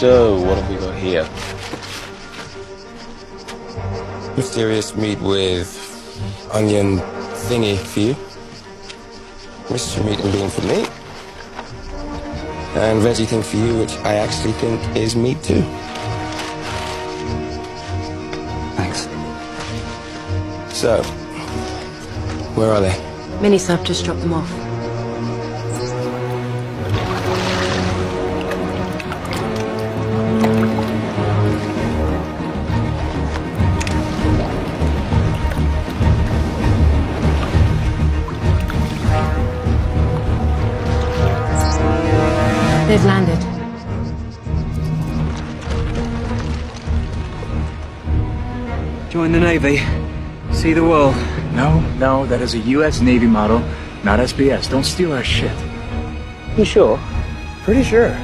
So, what have we got here? Mysterious meat with onion thingy for you. Mystery meat and bean for me. And veggie thing for you, which I actually think is meat too. Thanks. So, where are they? Minisub just dropped them off. They've landed. Join the Navy. See the world. No, that is a U.S. Navy model, not SBS. Don't steal our shit. You sure? Pretty sure.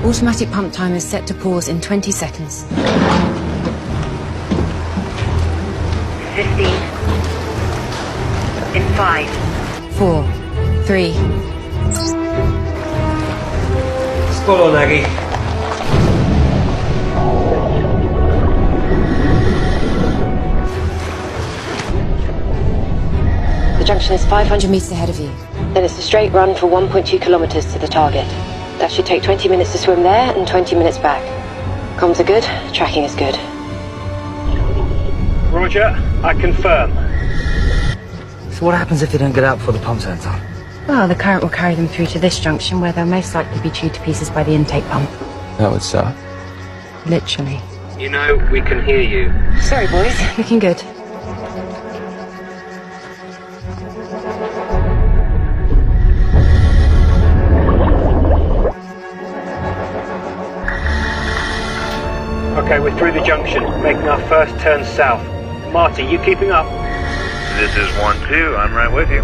Automatic pump timer is set to pause in 20 seconds. 15. In 5. 4, 3. Spot on, Aggie. The junction is 500 meters ahead of you. Then it's a straight run for 1.2 kilometers to the target. That should take 20 minutes to swim there and 20 minutes back. Comms are good, tracking is good. Roger, I confirm. So what happens if they don't get out before the pump turns on? Well, the current will carry them through to this junction where they'll most likely be chewed to pieces by the intake pump. That would suck. Literally. You know, we can hear you. Sorry, boys. Looking good. Okay, we're through the junction, making our first turn south. Marty, you keeping up? This is 1-2, I'm right with you.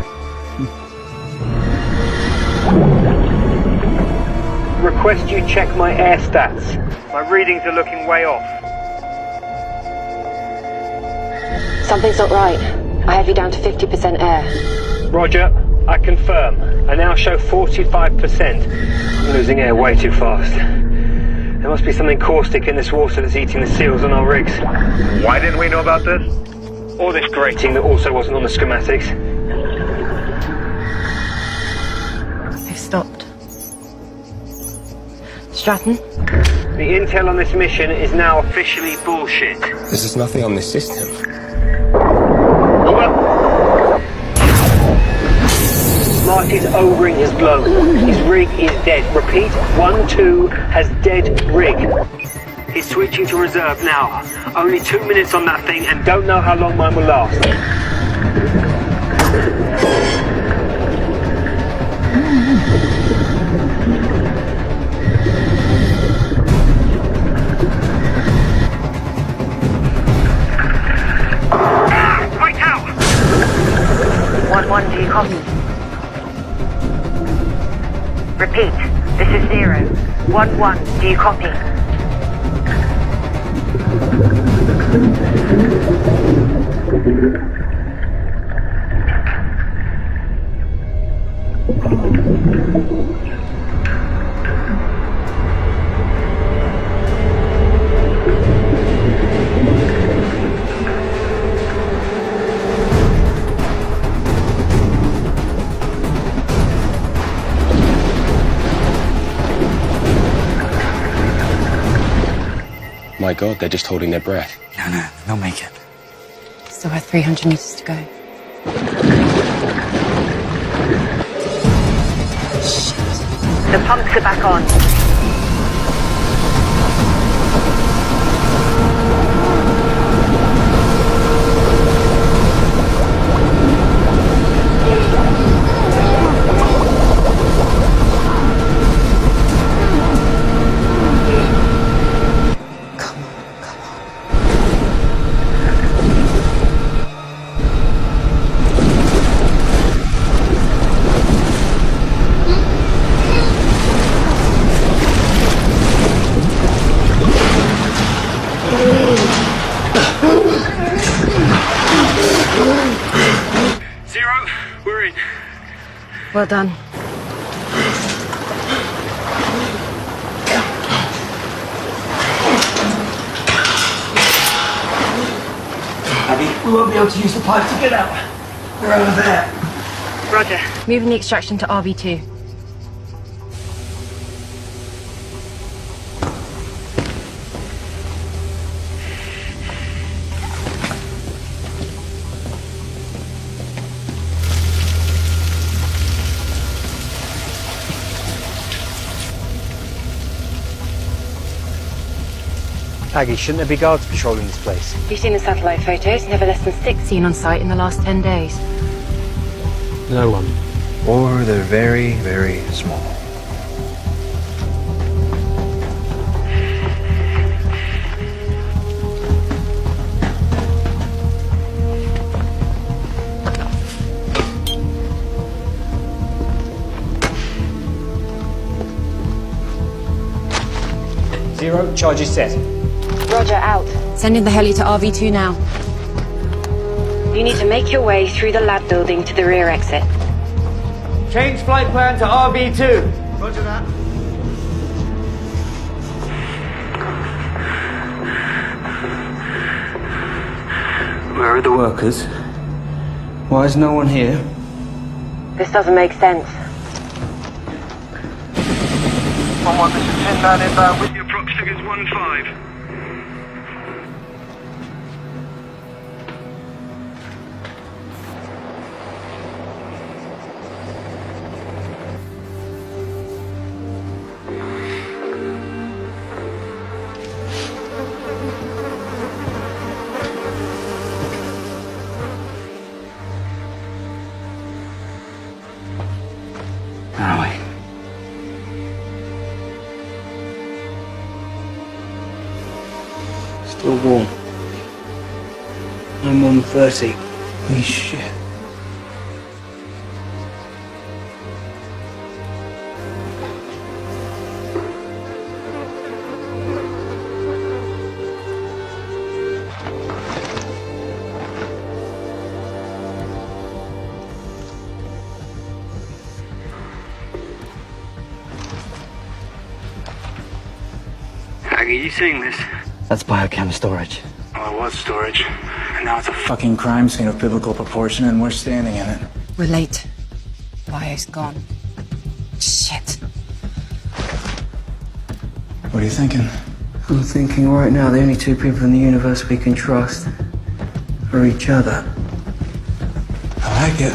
Request you check my air stats. My readings are looking way off. Something's not right. I have you down to 50% air. Roger, I confirm. I now show 45%. I'm losing air way too fast. There must be something caustic in this water that's eating the seals on our rigs. Why didn't we know about this? Or this grating that also wasn't on the schematics. They've stopped. Stratton? The intel on this mission is now officially bullshit. There's nothing on this system. Over. Marty's O-ring has blown. His rig is dead. Repeat, 1-2 has dead rig. He's switching to reserve now. Only 2 minutes on that thing and don't know how long mine will last. Right out! 1-1, do you copy? Repeat, this is 0. 1-1, do you copy? My God, they're just holding their breath. No, they'll make it. Still have 300 meters to go. The pumps are back on. Well done. Abby, we won't be able to use the pipe to get out. They're over there. Roger. Moving the extraction to RV2. Aggie, shouldn't there be guards patrolling this place? You've seen the satellite photos. Never less than 6 seen on site in the last 10 days. No one. Or they're very, very small. Zero, charges set. Roger, out. Sending the heli to RV2 now. You need to make your way through the lab building to the rear exit. Change flight plan to RV2. Roger that. Where are the workers? Why is no one here? This doesn't make sense. 1-1, this is Tin Man inbound with your prop figures 1-5. Where are we? Still warm. I'm on 30. Holy shit. Aggie, you seeing this? That's biochem storage. Oh, it was storage. And now it's a Fucking crime scene of biblical proportion, and we're standing in it. We're late. Bio's gone. Shit. What are you thinking? I'm thinking right now the only two people in the universe we can trust are each other. I like it.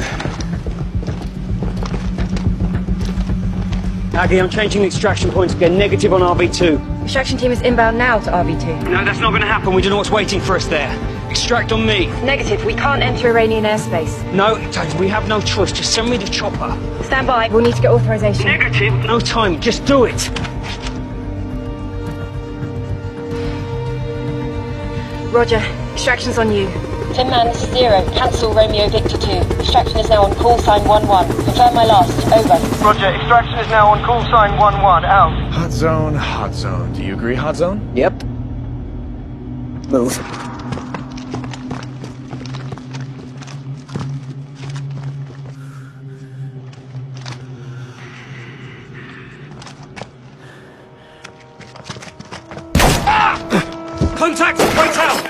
Aggie, I'm changing the extraction points again. Negative on RV2. Extraction team is inbound now to RV2. No, that's not going to happen. We don't know what's waiting for us there. Extract on me. Negative. We can't enter Iranian airspace. No, we have no choice. Just send me the chopper. Stand by. We'll need to get authorization. Negative. No time. Just do it. Roger. Extraction's on you. Tin Man, this is Zero. Cancel Romeo Victor 2. Extraction is now on call sign 1-1. Confirm my last. Over. Roger, extraction is now on call sign 1-1. Out. Hot zone, hot zone. Do you agree, hot zone? Yep. Move. Contact! Right out!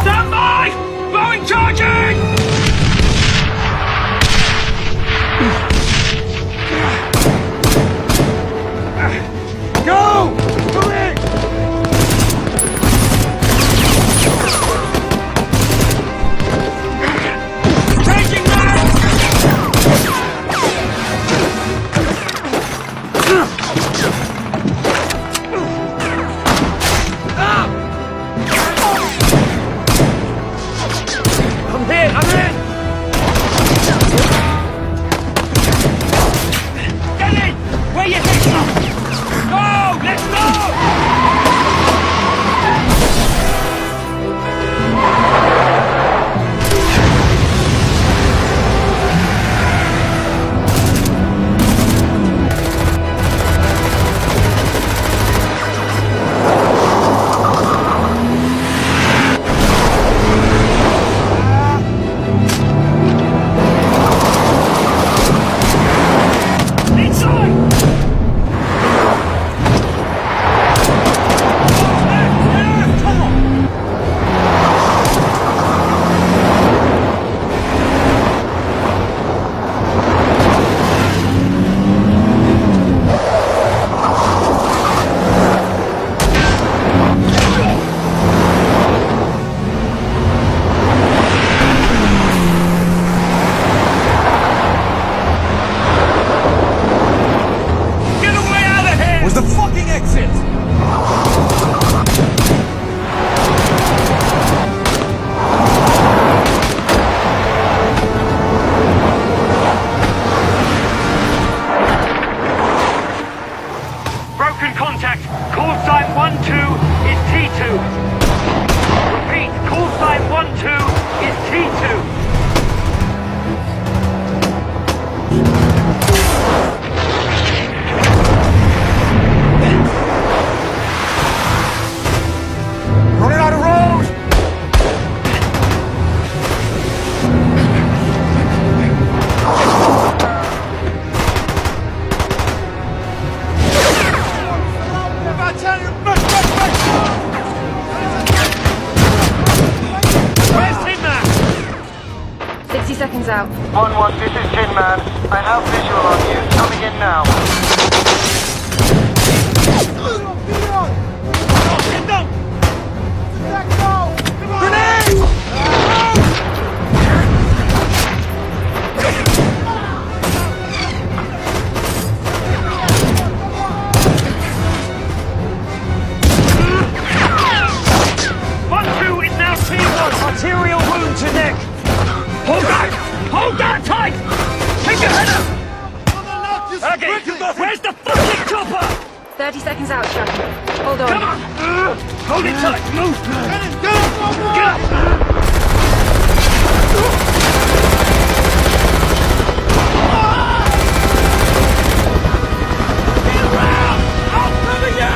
Stand by! Going charging! Repeat, call sign 1-2 is T2. Running out of road! Where's Tin Man? 60 seconds out. 1-1, this is Tin Man. I have visual on you. Coming in now. Arterial wound to neck. Hold back! Hold down tight! Keep your head up! Okay, where's the fucking chopper? 30 seconds out, Chuck. Hold on. Come on! Hold it tight! Move! Get up! Get around! I'll cover you!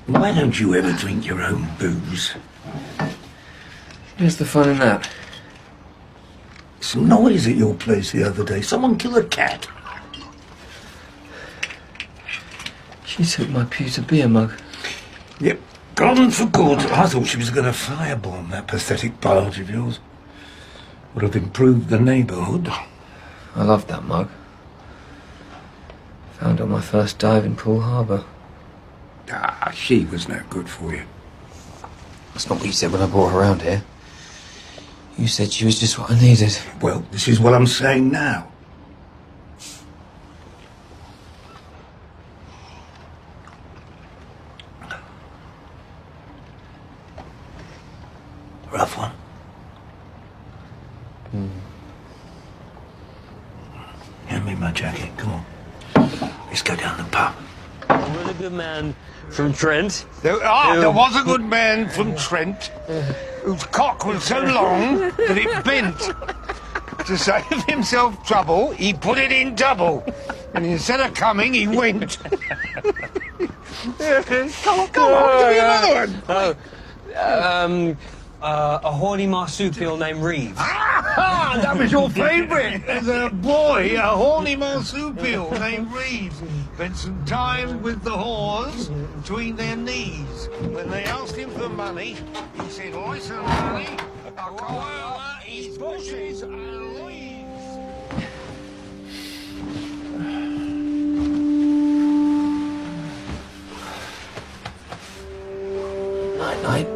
Why don't you ever drink your own booze? Where's the fun in that? Some noise at your place the other day. Someone kill a cat. She took my pewter beer mug. Yep, gone for good. I thought she was going to firebomb that pathetic barge of yours. Would have improved the neighbourhood. I loved that mug. Found it on my first dive in Poole Harbour. Ah, she was no good for you. That's not what you said when I brought her around here. You said she was just what I needed. Well, this is what I'm saying now. Rough one. Hand me my jacket, come on. Let's go down the pub. Was a good man from Trent. There was a good man from Trent whose cock was so long that it bent. To save himself trouble, he put it in double. And instead of coming, he went. Come on, give me another one. A horny marsupial named Reeves. Ah, that was your favourite as a boy, a horny marsupial named Reeves. Spent some time with the whores between their knees. When they asked him for money, he said, "Listen, money, I'll go over his bushes and leaves." Night-night.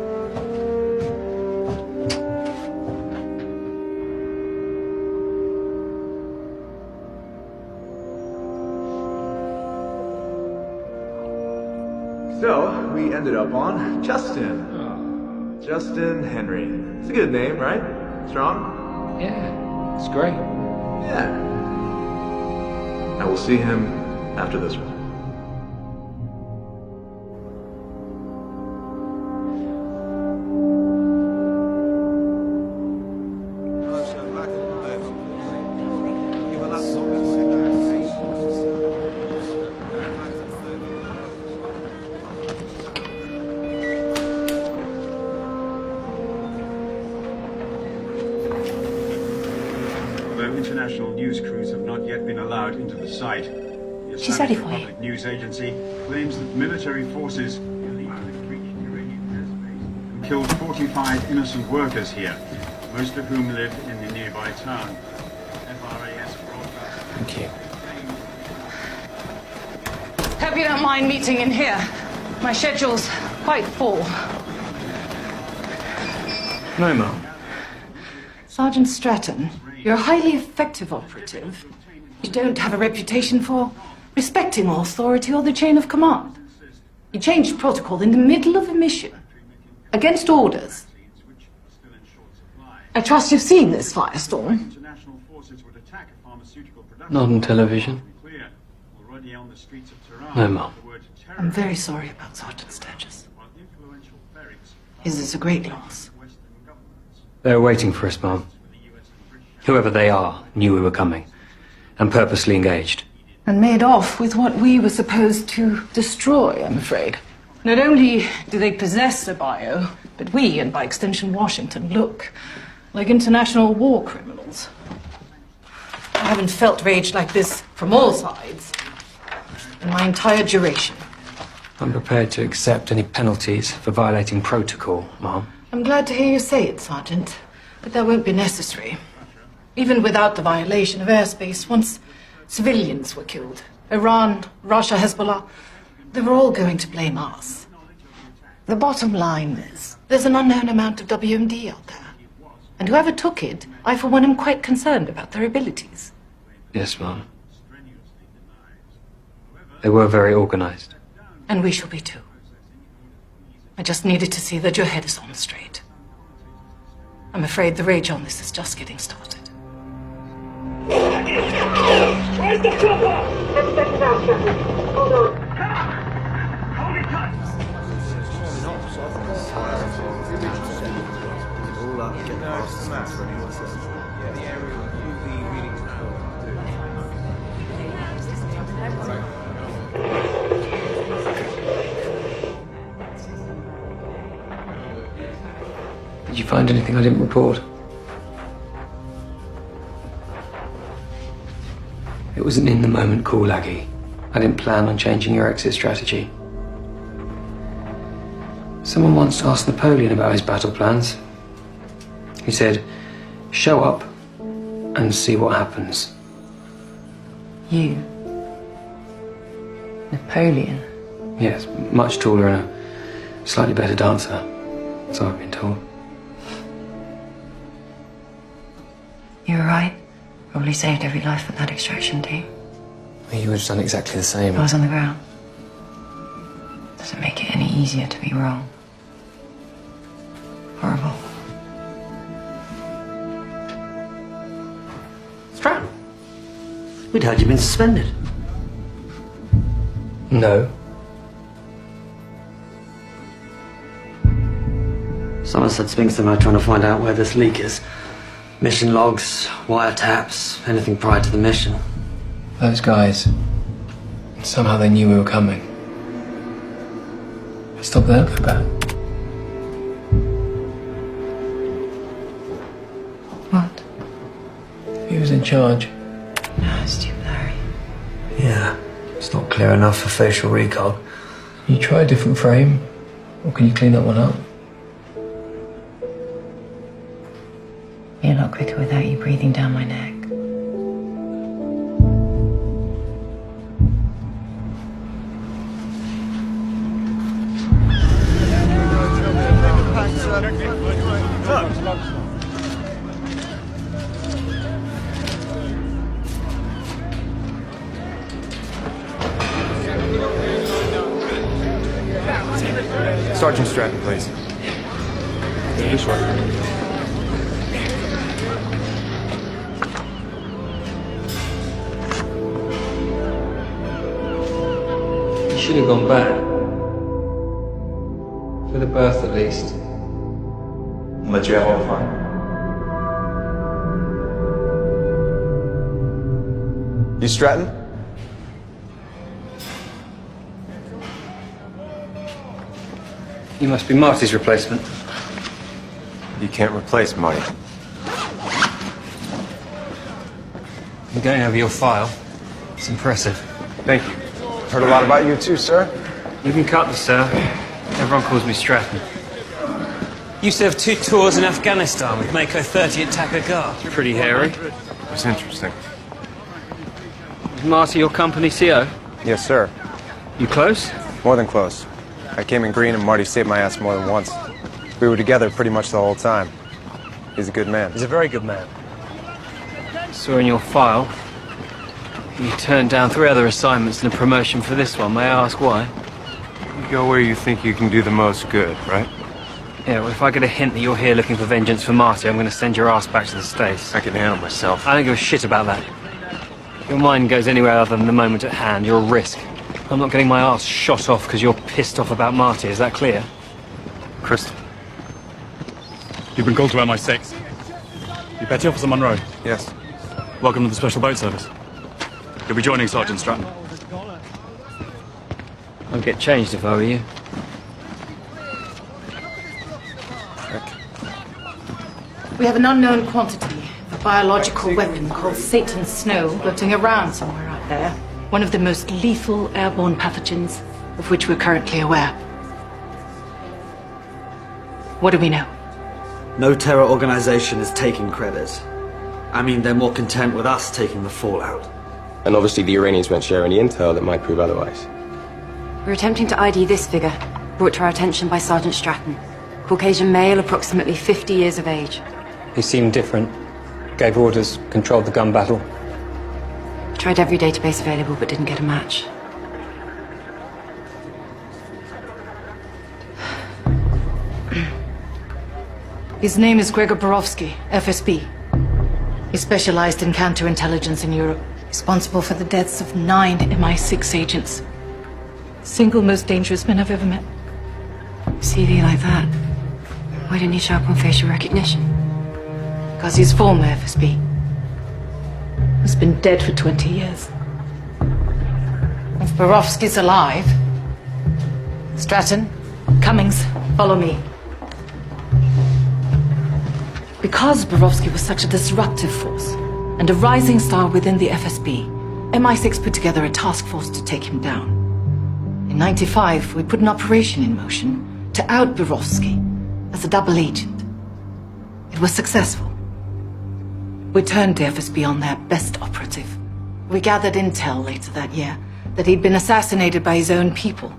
So, we ended up on Justin. Justin Henry. It's a good name, right? Strong? Yeah, it's great. Yeah. I will see him after this one. International news crews have not yet been allowed into the site. She's ready for you. Public News Agency claims that military forces illegally breached uranium airspace and killed 45 innocent workers here, most of whom live in the nearby town. FRAS broadcast. Thank you. Hope you don't mind meeting in here. My schedule's quite full. No, Mum. Sergeant Stratton, you're a highly effective operative. You don't have a reputation for respecting authority or the chain of command. You changed protocol in the middle of a mission, against orders. I trust you've seen this firestorm. Not on television. No, Mum. I'm very sorry about Sergeant Sturgis. His is a great loss. They were waiting for us, Mom. Whoever they are knew we were coming, and purposely engaged. And made off with what we were supposed to destroy, I'm afraid. Not only do they possess a bio, but we, and by extension Washington, look like international war criminals. I haven't felt rage like this from all sides in my entire duration. I'm prepared to accept any penalties for violating protocol, Mom. I'm glad to hear you say it, Sergeant, but that won't be necessary. Even without the violation of airspace, once civilians were killed, Iran, Russia, Hezbollah, they were all going to blame us. The bottom line is, there's an unknown amount of WMD out there. And whoever took it, I for one am quite concerned about their abilities. Yes, Mom. They were very organized. And we shall be too. I just needed to see that your head is on straight. I'm afraid the rage on this is just getting started. Where's the chopper? I'm stepping out, Shepard. Hold on. Hold it tight. you find anything I didn't report? It was an in-the-moment call, Aggie. I didn't plan on changing your exit strategy. Someone once asked Napoleon about his battle plans. He said, show up and see what happens. You? Napoleon? Yes, much taller and a slightly better dancer, so I've been told. You were right. Probably saved every life at that extraction team. You would have done exactly the same. I was on the ground. Doesn't make it any easier to be wrong. Horrible. Stratton, we'd heard you'd been suspended. No. Someone said Spinks and I are trying to find out where this leak is. Mission logs, wiretaps, anything prior to the mission. Those guys, somehow they knew we were coming. Stop there, go back. What? He was in charge. No, stupid Harry. Yeah, it's not clear enough for facial recall. Can you try a different frame? Or can you clean that one up? Be a lot quicker without you breathing down my neck. Sergeant Stratton, please. This way. You should have gone back. For the birth, at least. Let you have all the fun. You Stratton? You must be Marty's replacement. You can't replace Marty. I'm going over your file. It's impressive. Thank you. Heard a lot about you too, sir. You can cut this, sir. Everyone calls me Stratton. You served 2 tours in Afghanistan with Mako 30 at Takagar. Pretty hairy. It's interesting. Is Marty your company CO? Yes, sir. You close? More than close. I came in green and Marty saved my ass more than once. We were together pretty much the whole time. He's a good man. He's a very good man. Saw in your file, you turned down 3 other assignments and a promotion for this one. May I ask why? You go where you think you can do the most good, right? Yeah, well, if I get a hint that you're here looking for vengeance for Marty, I'm going to send your ass back to the States. I can handle myself. I don't give a shit about that. If your mind goes anywhere other than the moment at hand, you're a risk. I'm not getting my ass shot off because you're pissed off about Marty, is that clear? Crystal. You've been called to MI6. You Petty Officer Monroe? Yes. Welcome to the Special Boat Service. You'll be joining Sergeant Stratton. I'd get changed if I were you. We have an unknown quantity of a biological weapon called Satan's Snow floating around somewhere out there. One of the most lethal airborne pathogens of which we're currently aware. What do we know? No terror organization is taking credit. I mean, they're more content with us taking the fallout. And obviously the Iranians won't share any intel that might prove otherwise. We're attempting to ID this figure, brought to our attention by Sergeant Stratton. Caucasian male, approximately 50 years of age. He seemed different. Gave orders, controlled the gun battle. Tried every database available but didn't get a match. His name is Gregor Borovsky, FSB. He specialized in counterintelligence in Europe, responsible for the deaths of 9 MI6 agents. Single most dangerous man I've ever met. CV like that. Why didn't he show up on facial recognition? Because he's former FSB. He's been dead for 20 years. If Borovsky's alive... Stratton, Cummings, follow me. Because Borovsky was such a disruptive force and a rising star within the FSB, MI6 put together a task force to take him down. In '95, we put an operation in motion to out Borovsky as a double agent. It was successful. We turned the FSB on their best operative. We gathered intel later that year that he'd been assassinated by his own people.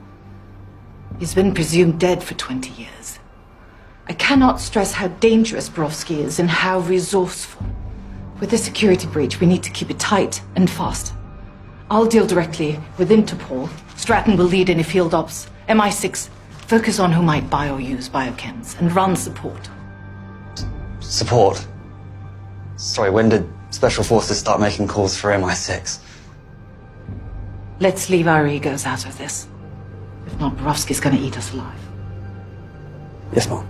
He's been presumed dead for 20 years. I cannot stress how dangerous Borovsky is and how resourceful. With this security breach, we need to keep it tight and fast. I'll deal directly with Interpol. Stratton will lead any field ops. MI6, focus on who might buy or use biochems and run support. Support? Sorry, when did Special Forces start making calls for MI6? Let's leave our egos out of this. If not, Borovsky's gonna eat us alive. Yes, Mom.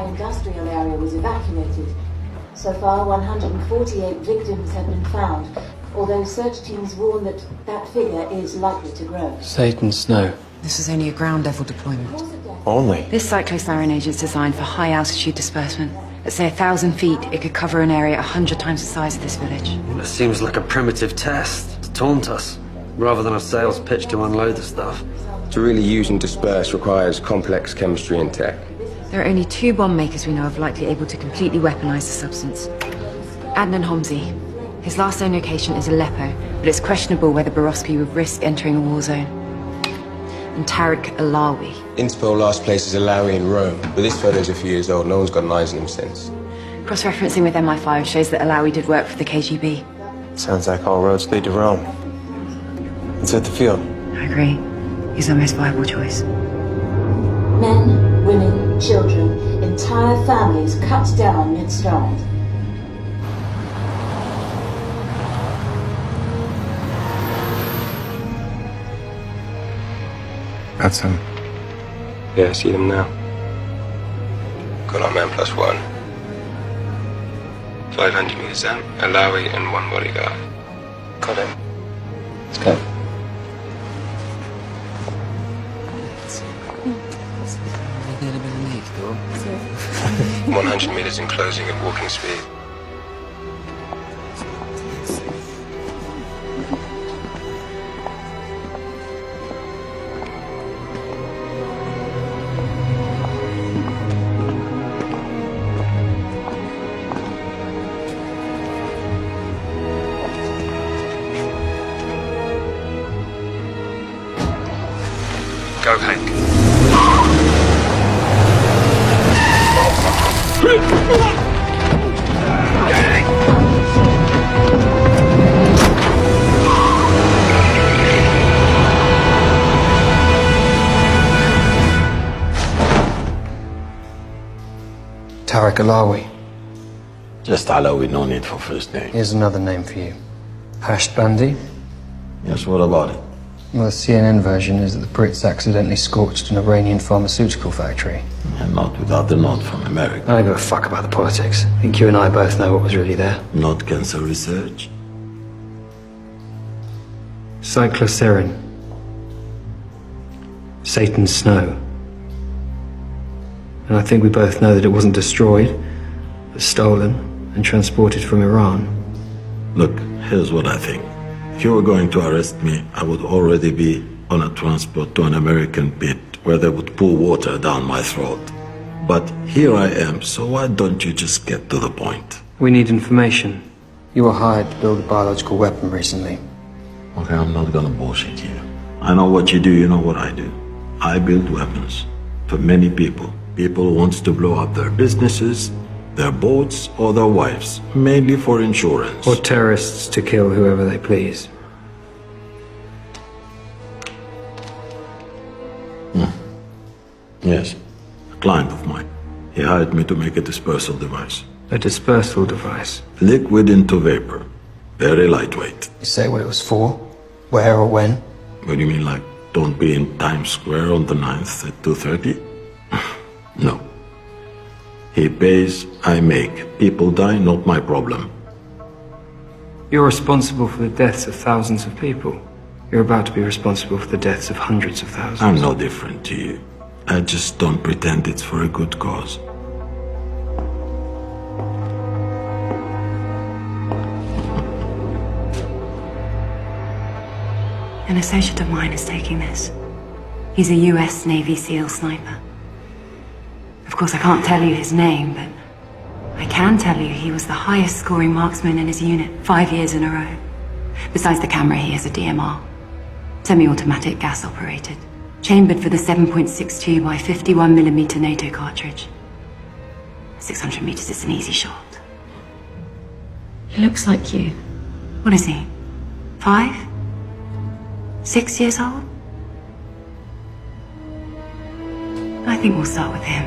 Industrial area was evacuated. So far, 148 victims have been found, although search teams warn that that figure is likely to grow. Satan Snow. This is only a ground-level deployment. Only? This cyclosiren agent is designed for high-altitude disbursement. At, say, 1,000 feet, it could cover an area 100 times the size of this village. It seems like a primitive test to taunt us, rather than a sales pitch to unload the stuff. To really use and disperse requires complex chemistry and tech. There are only 2 bomb makers we know of likely able to completely weaponize the substance. Adnan Homsi. His last known location is Aleppo, but it's questionable whether Borovsky would risk entering a war zone. And Tariq Alawi. Interpol last places Alawi in Rome, but this photo's a few years old. No one's got eyes on him since. Cross-referencing with MI5 shows that Alawi did work for the KGB. Sounds like all roads lead to Rome. Let's hit the field. I agree. He's our most viable choice. Men, women, children, entire families cut down mid-stride. That's him. Yeah, I see them now. Got our man +1. 500 meters out, Alawi and 1 bodyguard. Got him. Let's go. 100 meters in closing at walking speed. Go, Hank. Tariq Alawi. Just Alawi, no need for first name. Here's another name for you. Hashed Bandi. Yes, what about it? Well, the CNN version is that the Brits accidentally scorched an Iranian pharmaceutical factory. And not without the nod from America. I don't give a fuck about the politics. I think you and I both know what was really there. Not cancer research. Cyclosiren. Satan's Snow. And I think we both know that it wasn't destroyed, but stolen and transported from Iran. Look, here's what I think. If you were going to arrest me, I would already be on a transport to an American pit where they would pour water down my throat. But here I am, so why don't you just get to the point? We need information. You were hired to build a biological weapon recently. Okay, I'm not gonna bullshit here. I know what you do, you know what I do. I build weapons for many people. People who want to blow up their businesses, their boats, or their wives, mainly for insurance. Or terrorists to kill whoever they please. Yes, a client of mine. He hired me to make a dispersal device. A dispersal device? Liquid into vapor. Very lightweight. You say what it was for? Where or when? What do you mean, like, don't be in Times Square on the 9th at 2:30? No. He pays, I make. People die, not my problem. You're responsible for the deaths of thousands of people. You're about to be responsible for the deaths of hundreds of thousands. I'm no different to you. I just don't pretend it's for a good cause. An associate of mine is taking this. He's a US Navy SEAL sniper. Of course, I can't tell you his name, but I can tell you he was the highest scoring marksman in his unit 5 years in a row. Besides the camera, he has a DMR. Semi-automatic gas operated. Chambered for the 7.62 by 51mm NATO cartridge. 600 meters is an easy shot. He looks like you. What is he? 5? 6 years old? I think we'll start with him.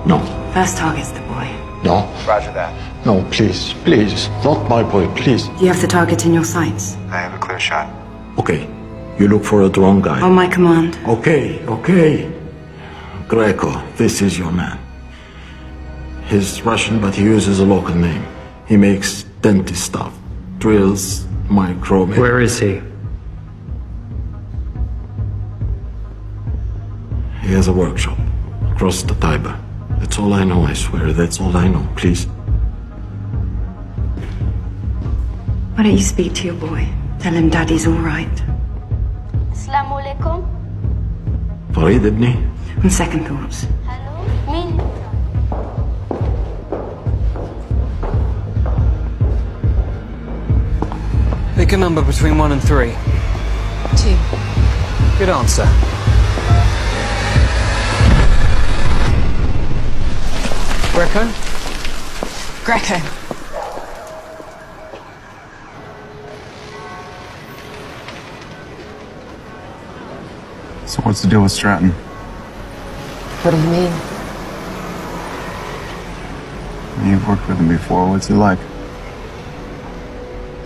No. First target's the boy. No. Roger that. No, please, please. Not my boy, please. Do you have the target in your sights? I have a clear shot. Okay. You look for a drone guy. On my command. Okay, okay. Greco, this is your man. He's Russian, but he uses a local name. He makes dentist stuff. Drills, micro... Where is he? He has a workshop across the Tiber. That's all I know, I swear. That's all I know, please. Why don't you speak to your boy? Tell him Daddy's all right. Assalamu alaikum. Farid ibni? On second thoughts. Mean. Pick a number between 1 and 3. 2. Good answer. Greco? Greco. So what's the deal with Stratton? What do you mean? You've worked with him before. What's he like?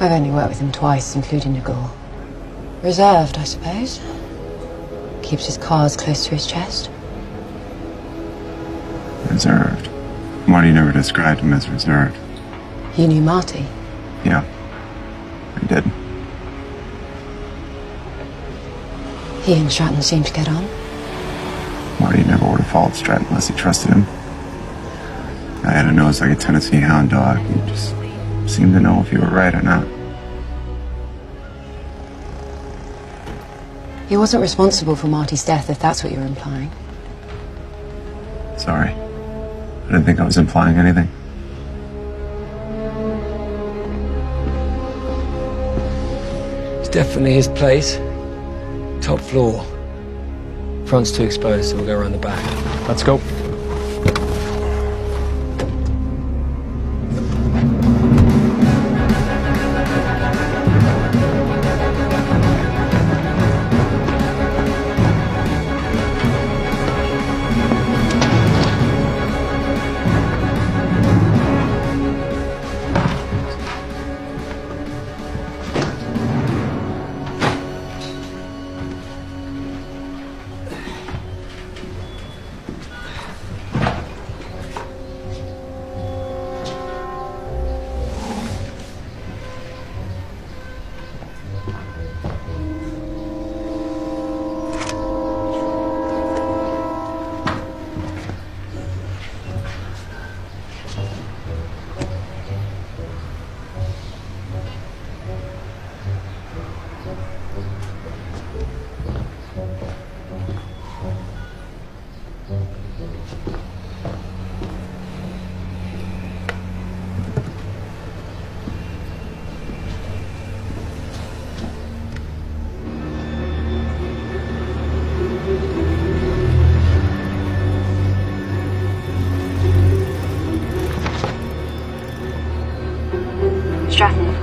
I've only worked with him twice, including Nagul. Reserved, I suppose. Keeps his cards close to his chest. Reserved. Marty never described him as reserved. You knew Marty? Yeah, I did. He and Stratton seem to get on. Marty never would have followed Stratton unless he trusted him. I had a nose like a Tennessee hound dog. He just seemed to know if you were right or not. He wasn't responsible for Marty's death, if that's what you're implying. Sorry. I didn't think I was implying anything. It's definitely his place. Top floor. Front's too exposed, so we'll go around the back. Let's go.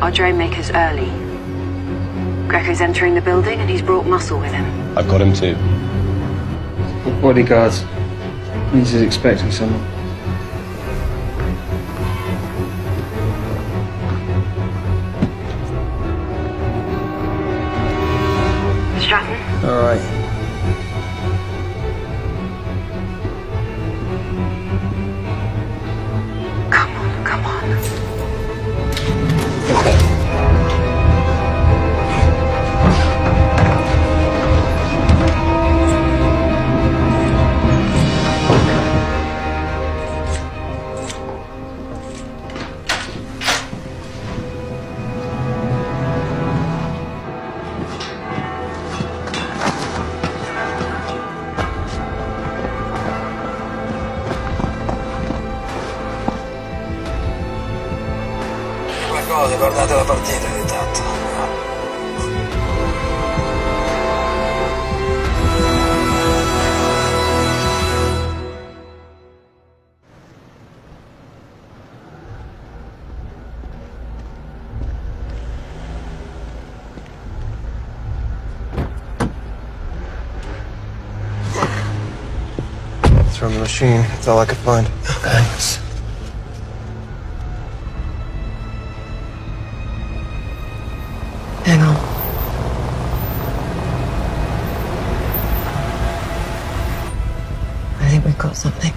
our drone makers early. Greco's entering the building and he's brought Muscle with him. I've got him too. Bodyguards. Means he's expecting someone. Stratton? All right. Come on. Guardate la partita di tanto. It's from the machine. That's all I could find. Thanks. Hang on. I think we've got something.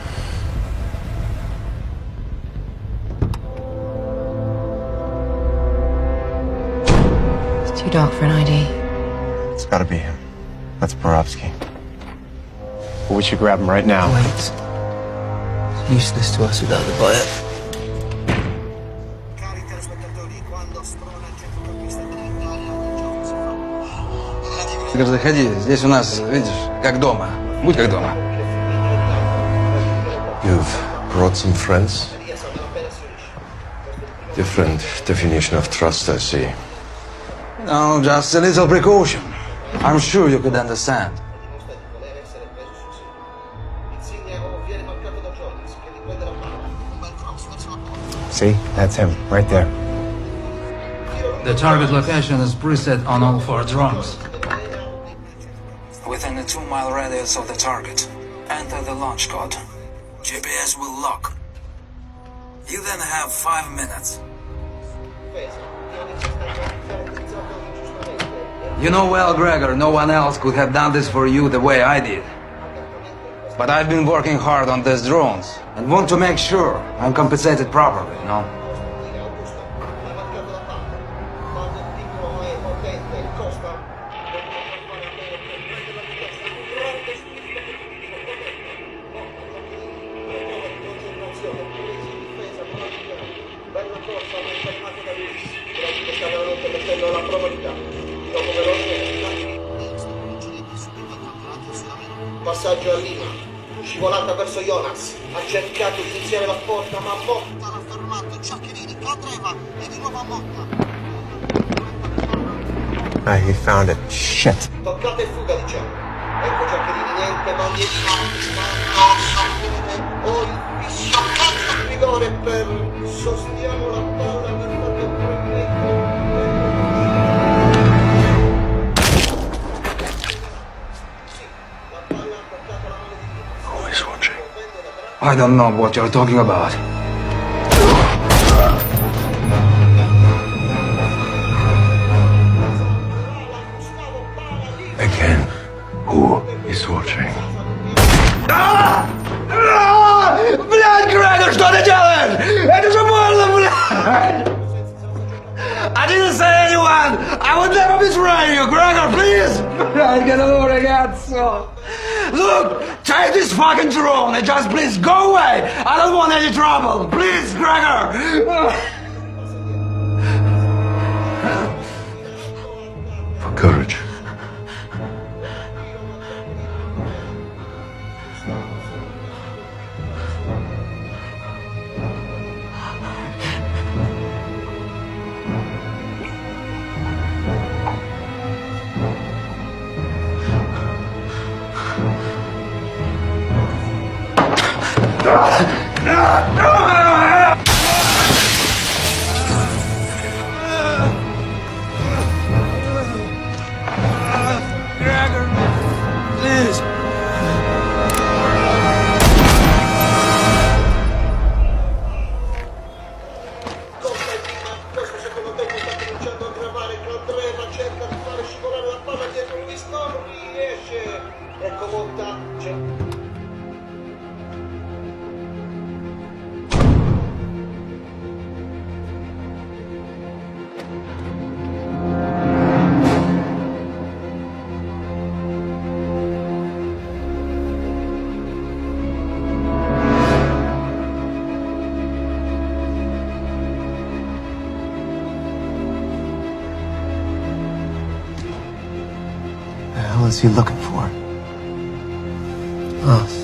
It's too dark for an ID. It's gotta be him. That's Borovsky. Well, we should grab him right now. Wait. It's useless to us without the buyer. Заходи, здесь у нас, видишь, как дома. Будь как дома. You've brought some friends? Different definition of trust, I see. No, just a little precaution. I'm sure you could understand. See? That's him, right there. The target location is preset on all 4 drones. Within a 2-mile radius of the target, enter the launch code. GPS will lock. You then have 5 minutes. You know well, Gregor, no one else could have done this for you the way I did. But I've been working hard on these drones and want to make sure I'm compensated properly, you know? Passaggio a Lima, scivolata verso Jonas, ha cercato di iniziare la porta ma Motta l'ha fermato, Giaccherini cadeva e di nuovo a Motta. Ah, he found it. Shit. Toccata e fuga diciamo. Ecco Giaccherini, niente ma o il fischio rigore per sostiamo la palla per farlo prendere. I don't know what you're talking about. Again, who is watching? Блядь, Грегор, что ты делаешь? Это же больно, блядь! I didn't say anyone! I would never betray you, Gregor, please! Блядь, get over the Look, take this fucking drone and just please go away! I don't want any trouble! Please, Gregor! For courage. non riesce. Ecco volta. The hell is he looking for? Us.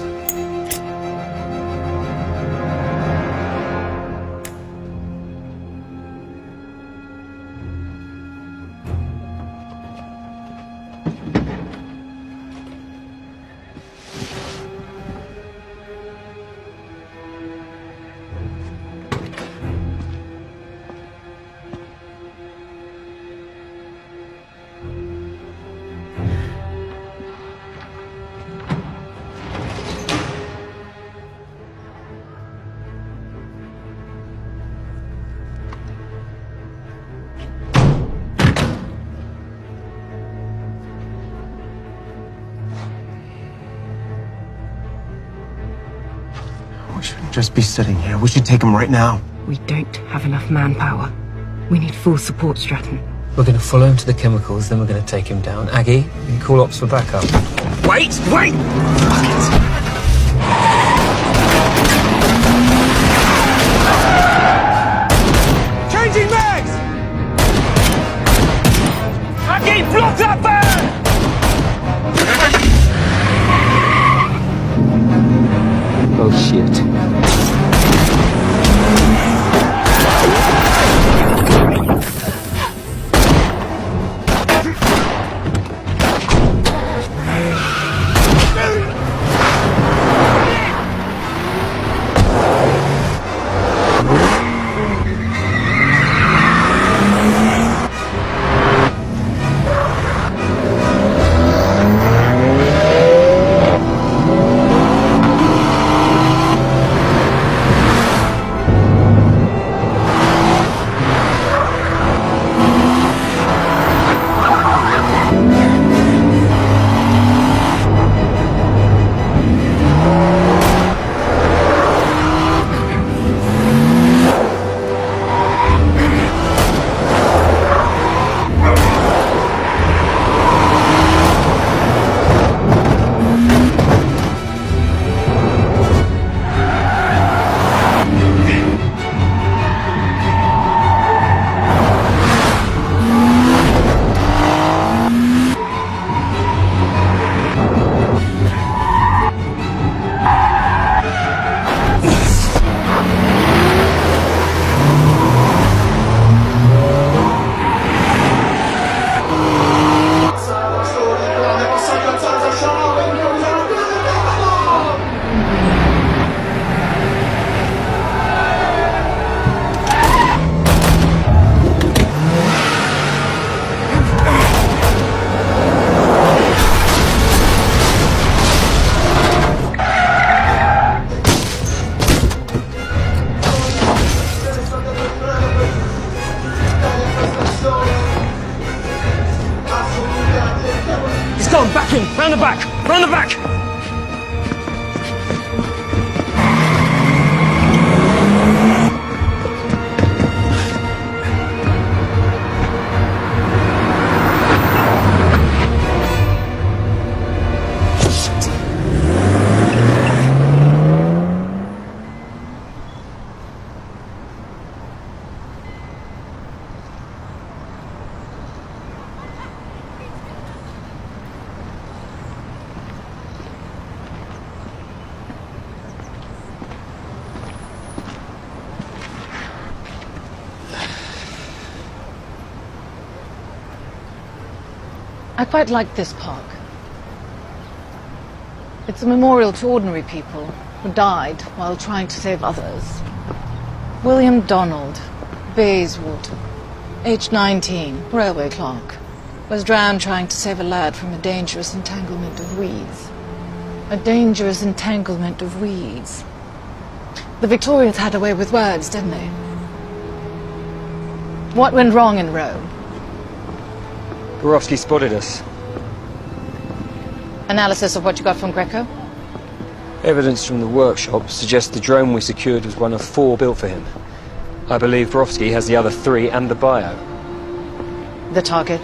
We shouldn't just be sitting here. We should take him right now. We don't have enough manpower. We need full support, Stratton. We're going to follow him to the chemicals, then we're going to take him down. Aggie, you call ops for backup. Wait! Wait! Fuck it! Changing mags! Aggie, block that van! Oh shit. He's gone! Back in! Round the back! Round the back! I quite like this park. It's a memorial to ordinary people who died while trying to save others. William Donald, Bayswood, aged 19, railway clerk, was drowned trying to save a lad from a dangerous entanglement of weeds. A dangerous entanglement of weeds. The Victorians had a way with words, didn't they? What went wrong in Rome? Borowski spotted us. Analysis of what you got from Greco? Evidence from the workshop suggests the drone we secured was one of 4 built for him. I believe Borowski has the other 3 and the bio. The target?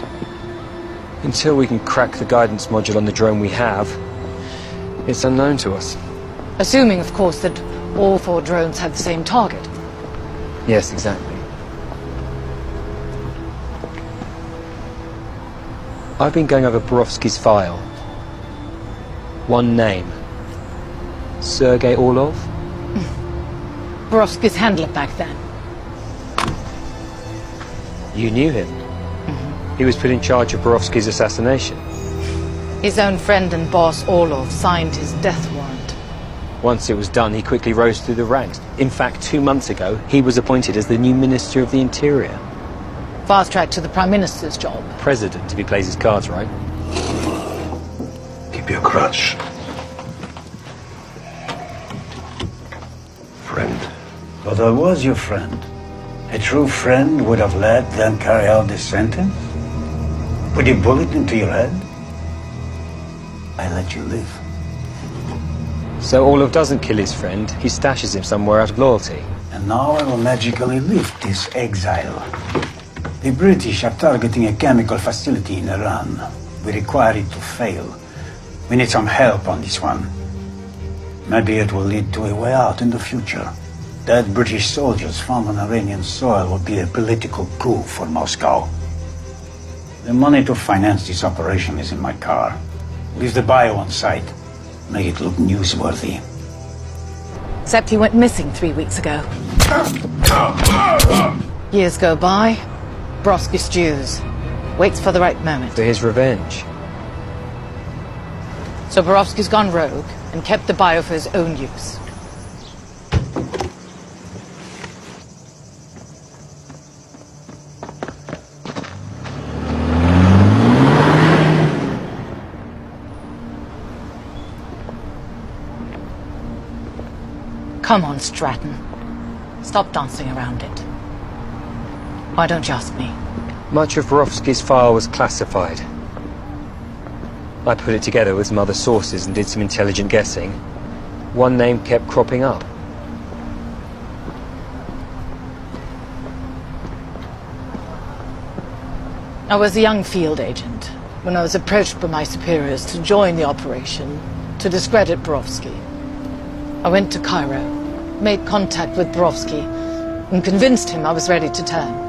Until we can crack the guidance module on the drone we have, it's unknown to us. Assuming, of course, that all 4 drones have the same target. Yes, exactly. I've been going over Borowski's file. One name. Sergei Orlov? Borowski's handler back then. You knew him? He was put in charge of Borowski's assassination. His own friend and boss, Orlov, signed his death warrant. Once it was done, he quickly rose through the ranks. In fact, 2 months ago, he was appointed as the new Minister of the Interior. Fast track to the Prime Minister's job. President, if he plays his cards right. Keep your crutch. Friend. But I was your friend. A true friend would have let them carry out this sentence? Put a bullet into your head? I let you live. So Orlov doesn't kill his friend, he stashes him somewhere out of loyalty. And now I will magically lift this exile. The British are targeting a chemical facility in Iran. We require it to fail. We need some help on this one. Maybe it will lead to a way out in the future. Dead British soldiers found on Iranian soil will be a political coup for Moscow. The money to finance this operation is in my car. Leave the bio on site. Make it look newsworthy. Except he went missing 3 weeks ago. Years go by. Borowski stews. Waits for the right moment. For his revenge. So Borowski's gone rogue and kept the bio for his own use. Come on, Stratton. Stop dancing around it. Why don't you ask me? Much of Borowski's file was classified. I put it together with some other sources and did some intelligent guessing. One name kept cropping up. I was a young field agent when I was approached by my superiors to join the operation to discredit Borowski. I went to Cairo, made contact with Borowski, and convinced him I was ready to turn.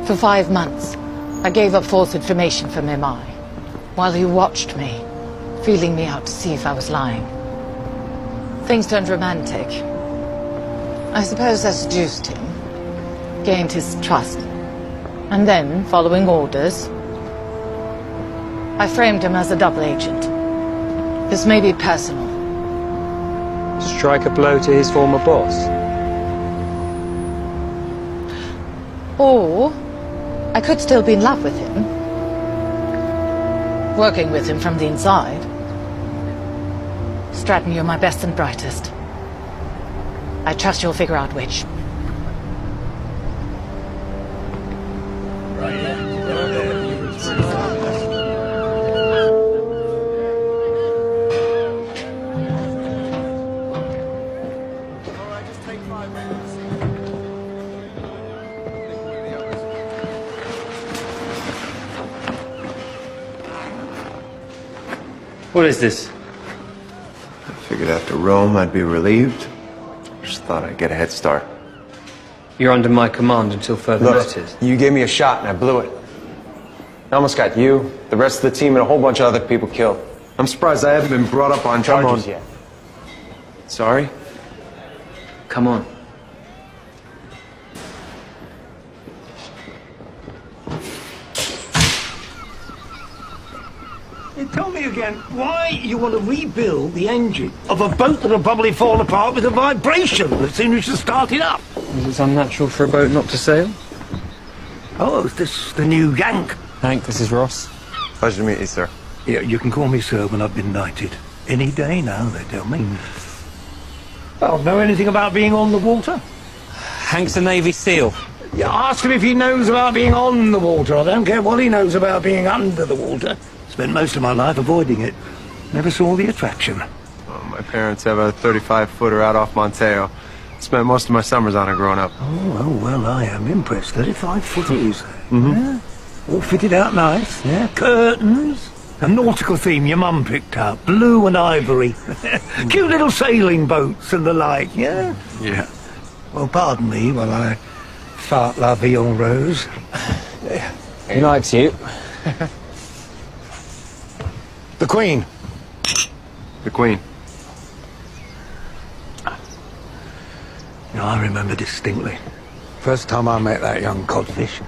For 5 months, I gave up false information for MI, while he watched me, feeling me out to see if I was lying. Things turned romantic. I suppose I seduced him, gained his trust, and then, following orders, I framed him as a double agent. This may be personal. Strike a blow to his former boss. Or I could still be in love with him. Working with him from the inside. Stratton, you're my best and brightest. I trust you'll figure out which. What is this? I figured after Rome I'd be relieved. Just thought I'd get a head start. You're under my command until further notice. You gave me a shot and I blew it. I almost got you, the rest of the team, and a whole bunch of other people killed. I'm surprised I haven't been brought up on charges yet. Sorry? Come on. Tell me again why you want to rebuild the engine of a boat that'll probably fall apart with a vibration as soon as you start it up. Is it unnatural for a boat not to sail? Oh, is this the new Yank? Hank, this is Ross. Pleasure to meet you, sir. Yeah, you can call me sir when I've been knighted. Any day now, they tell me. Well, know anything about being on the water? Hank's a Navy SEAL. You ask him if he knows about being on the water. I don't care what he knows about being under the water. Spent most of my life avoiding it. Never saw the attraction. My parents have a 35-footer out off Monteo. Spent most of my summers on it growing up. Oh, well, I am impressed. 35-footer, you say? Yeah? All fitted out nice, yeah? Curtains. A nautical theme your mum picked up. Blue and ivory. Cute little sailing boats and the like, yeah? Yeah. Well, pardon me while I fart la vie en rose. He likes you. The Queen. The Queen. You know, I remember distinctly. First time I met that young codfish.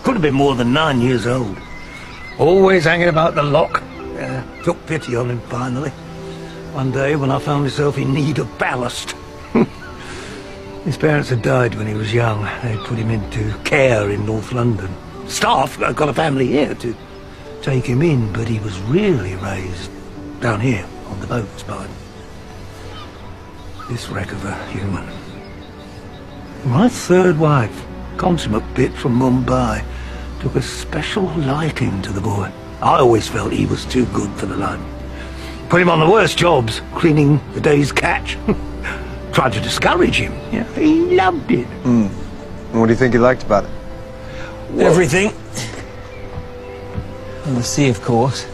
Could have been more than 9 years old. Always hanging about the lock. Took pity on him finally. One day when I found myself in need of ballast. His parents had died when he was young. They put him into care in North London. Staff got a family here to take him in, but he was really raised down here on the boats by this wreck of a human. My third wife, consummate bit from Mumbai, took a special liking to the boy. I always felt he was too good for the line. Put him on the worst jobs, cleaning the day's catch. Tried to discourage him. Yeah, he loved it. And what do you think he liked about it? Everything. And the sea, of course.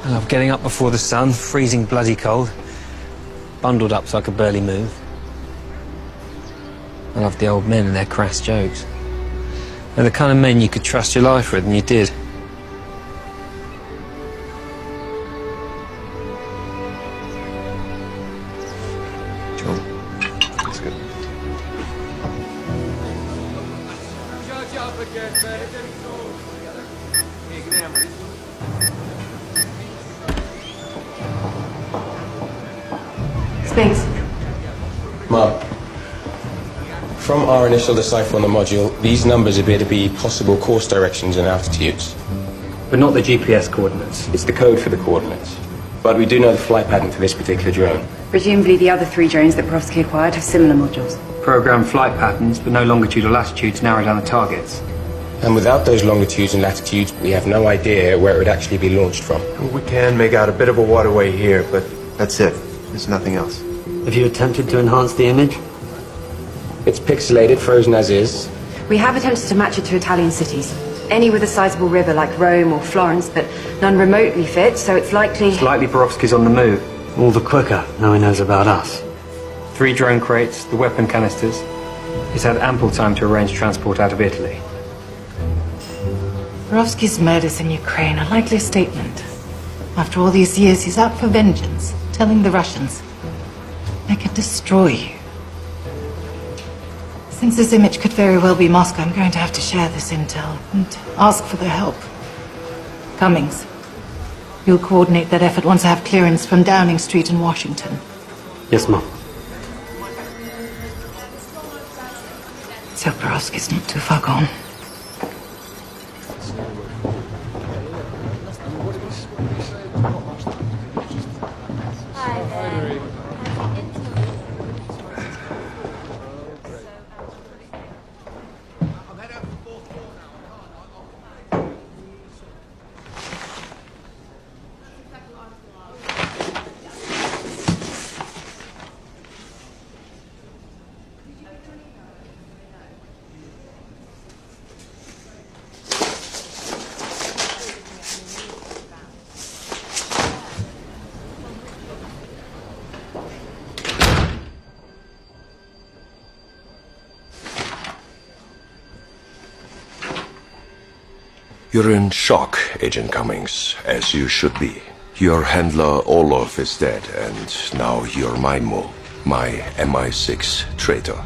I love getting up before the sun, freezing bloody cold. Bundled up so I could barely move. I loved the old men and their crass jokes. They're the kind of men you could trust your life with, and you did. That's good. Sphinx. Mom, from our initial decipher on the module, these numbers appear to be possible course directions and altitudes. But not the GPS coordinates. It's the code for the coordinates. But we do know the flight pattern for this particular drone. Presumably the other 3 drones that Borovsky acquired have similar modules. Programmed flight patterns, but no longitude or latitude to narrow down the targets. And without those longitudes and latitudes, we have no idea where it would actually be launched from. We can make out a bit of a waterway here, but that's it. There's nothing else. Have you attempted to enhance the image? It's pixelated, frozen as is. We have attempted to match it to Italian cities. Any with a sizable river like Rome or Florence, but none remotely fit, so it's likely... It's likely Borovsky's on the move. All the quicker, now he knows about us. 3 drone crates, the weapon canisters. He's had ample time to arrange transport out of Italy. Borovsky's murders in Ukraine are likely a statement. After all these years, he's out for vengeance, telling the Russians they could destroy you. Since this image could very well be Moscow, I'm going to have to share this intel and ask for their help. Cummings, you'll coordinate that effort once I have clearance from Downing Street in Washington. Yes, Mom. So Borovsky's not too far gone. You're in shock, Agent Cummings, as you should be. Your handler, Orlov, is dead, and now you're my MI6 traitor.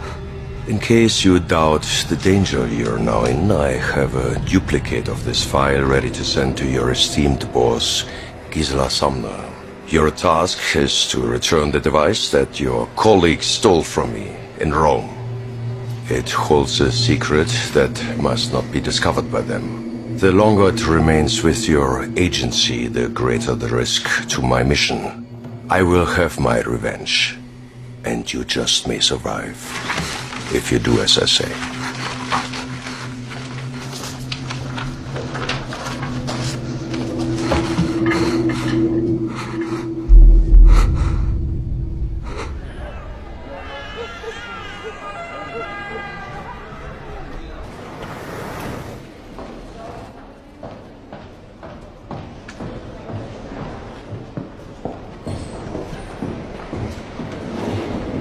In case you doubt the danger you're now in, I have a duplicate of this file ready to send to your esteemed boss, Gisela Sumner. Your task is to return the device that your colleague stole from me in Rome. It holds a secret that must not be discovered by them. The longer it remains with your agency, the greater the risk to my mission. I will have my revenge, and you just may survive, if you do as I say.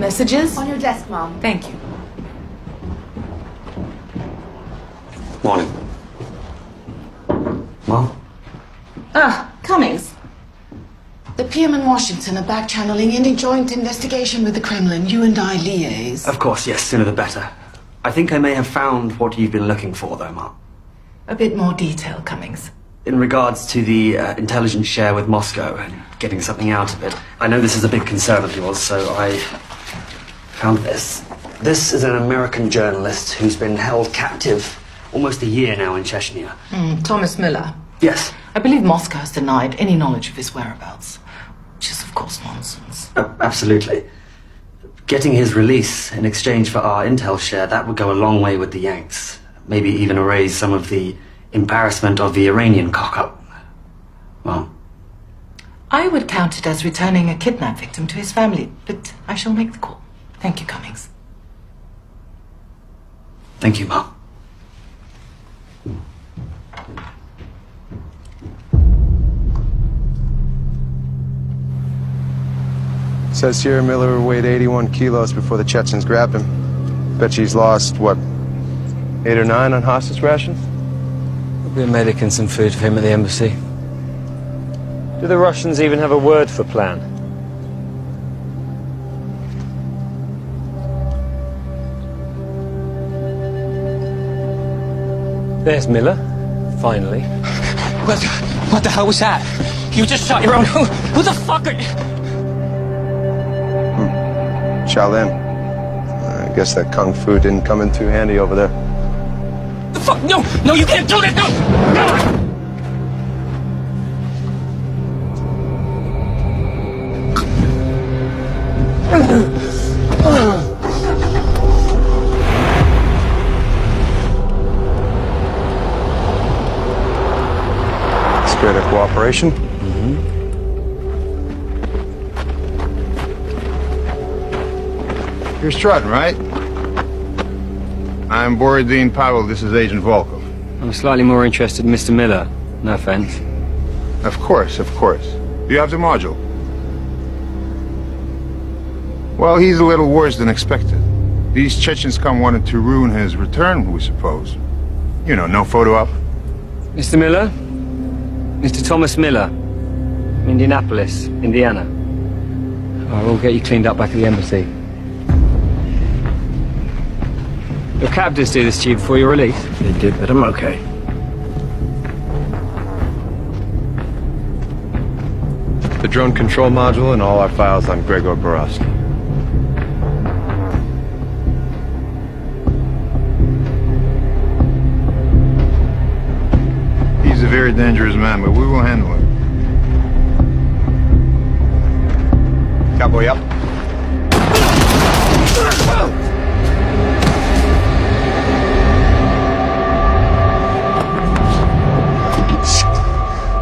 Messages? On your desk, Mom. Thank you. Morning. Mom? Ah, Cummings. The PM in Washington are back-channeling any joint investigation with the Kremlin. You and I liaise. Of course, yes, sooner the better. I think I may have found what you've been looking for, though, Mom. A bit more detail, Cummings. In regards to the intelligence share with Moscow and getting something out of it, I know this is a big concern of yours, so I found this. This is an American journalist who's been held captive almost a year now in Chechnya. Thomas Miller. Yes. I believe Moscow has denied any knowledge of his whereabouts, which is, of course, nonsense. Absolutely. Getting his release in exchange for our intel share, that would go a long way with the Yanks. Maybe even erase some of the embarrassment of the Iranian cock-up. Well, I would count it as returning a kidnap victim to his family, but I shall make the call. Thank you, Cummings. thank you, Mom. Says here Miller weighed 81 kilos before the Chechens grabbed him. Bet you he's lost, what, 8 or 9 on hostage rations? There'll be a medic and some food for him at the embassy. Do the Russians even have a word for plan? There's Miller, finally. What the hell was that? You just shot your own... Who the fuck are you? Shaolin. I guess that kung fu didn't come in too handy over there. The fuck? No! No, you can't do that! No! No! Spirit of cooperation? You're Strutton, right? I'm Borodin Pavel. This is Agent Volkov. I'm slightly more interested in Mr. Miller. No offense. Of course, of course. Do you have the module? Well, he's a little worse than expected. These Chechens wanted to ruin his return, we suppose. You know, no photo op. Mr. Miller? Mr. Thomas Miller. Indianapolis, Indiana. All right, we'll get you cleaned up back at the embassy. Your captors do this to you before your release? They did, but I'm okay. The drone control module and all our files on Gregor Borovsky. He's a very dangerous man, but we will handle him. Cowboy up.